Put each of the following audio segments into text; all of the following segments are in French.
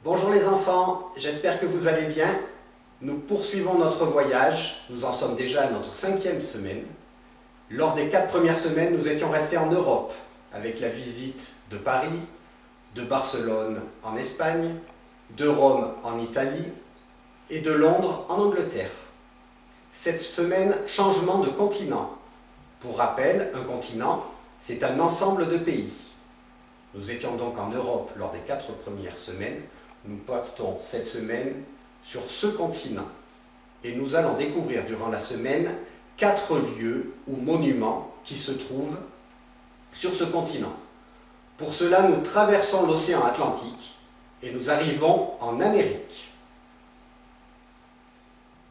Bonjour les enfants, j'espère que vous allez bien. Nous poursuivons notre voyage, nous en sommes déjà à notre 5e semaine. Lors des 4 premières semaines, nous étions restés en Europe, avec la visite de Paris, de Barcelone en Espagne, de Rome en Italie et de Londres en Angleterre. Cette semaine, changement de continent. Pour rappel, un continent, c'est un ensemble de pays. Nous étions donc en Europe lors des 4 premières semaines. Nous partons cette semaine sur ce continent. Et nous allons découvrir durant la semaine 4 lieux ou monuments qui se trouvent sur ce continent. Pour cela, nous traversons l'océan Atlantique et nous arrivons en Amérique.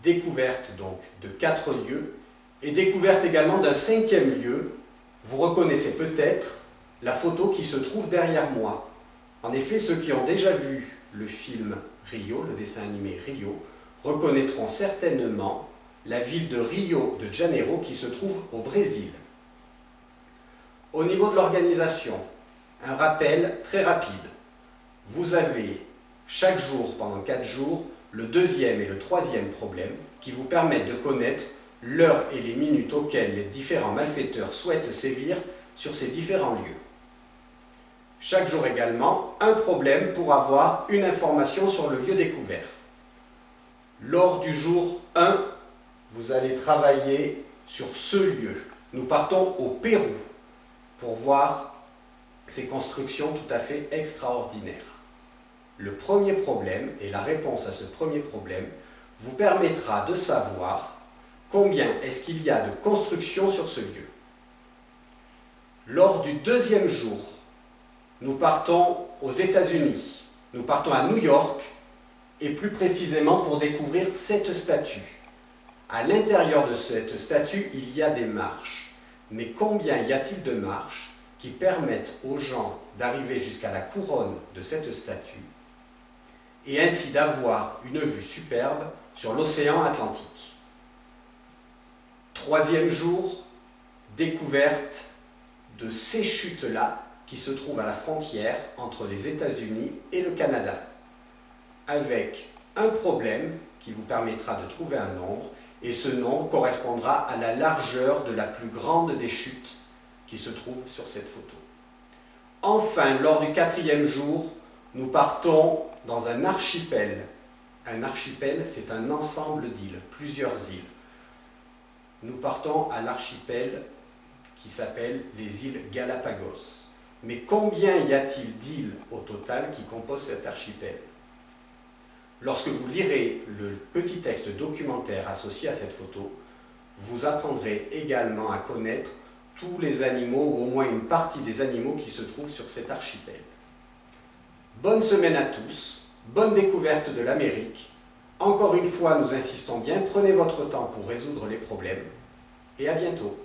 Découverte donc de 4 lieux et découverte également d'un 5e lieu. Vous reconnaissez peut-être la photo qui se trouve derrière moi. En effet, ceux qui ont déjà vu le film Rio, le dessin animé Rio, reconnaîtront certainement la ville de Rio de Janeiro qui se trouve au Brésil. Au niveau de l'organisation, un rappel très rapide. Vous avez chaque jour, pendant 4 jours, le 2e et le 3e problème qui vous permettent de connaître l'heure et les minutes auxquelles les différents malfaiteurs souhaitent sévir sur ces différents lieux. Chaque jour également, un problème pour avoir une information sur le lieu découvert. Lors du jour 1, vous allez travailler sur ce lieu. Nous partons au Pérou pour voir ces constructions tout à fait extraordinaires. Le premier problème et la réponse à ce premier problème vous permettra de savoir combien est-ce qu'il y a de constructions sur ce lieu. Lors du 2e jour, nous partons aux États-Unis. Nous partons à New York et plus précisément pour découvrir cette statue. À l'intérieur de cette statue, il y a des marches. Mais combien y a-t-il de marches qui permettent aux gens d'arriver jusqu'à la couronne de cette statue et ainsi d'avoir une vue superbe sur l'océan Atlantique. 3e jour, découverte de ces chutes-là qui se trouvent à la frontière entre les États-Unis et le Canada, avec un problème qui vous permettra de trouver un nombre, et ce nombre correspondra à la largeur de la plus grande des chutes qui se trouve sur cette photo. Enfin, lors du 4e jour, nous partons dans un archipel. Un archipel, c'est un ensemble d'îles, plusieurs îles. Nous partons à l'archipel qui s'appelle les îles Galapagos. Mais combien y a-t-il d'îles au total qui composent cet archipel? Lorsque vous lirez le petit texte documentaire associé à cette photo, vous apprendrez également à connaître tous les animaux, ou au moins une partie des animaux qui se trouvent sur cet archipel. Bonne semaine à tous, bonne découverte de l'Amérique. Encore une fois, nous insistons bien, prenez votre temps pour résoudre les problèmes et à bientôt.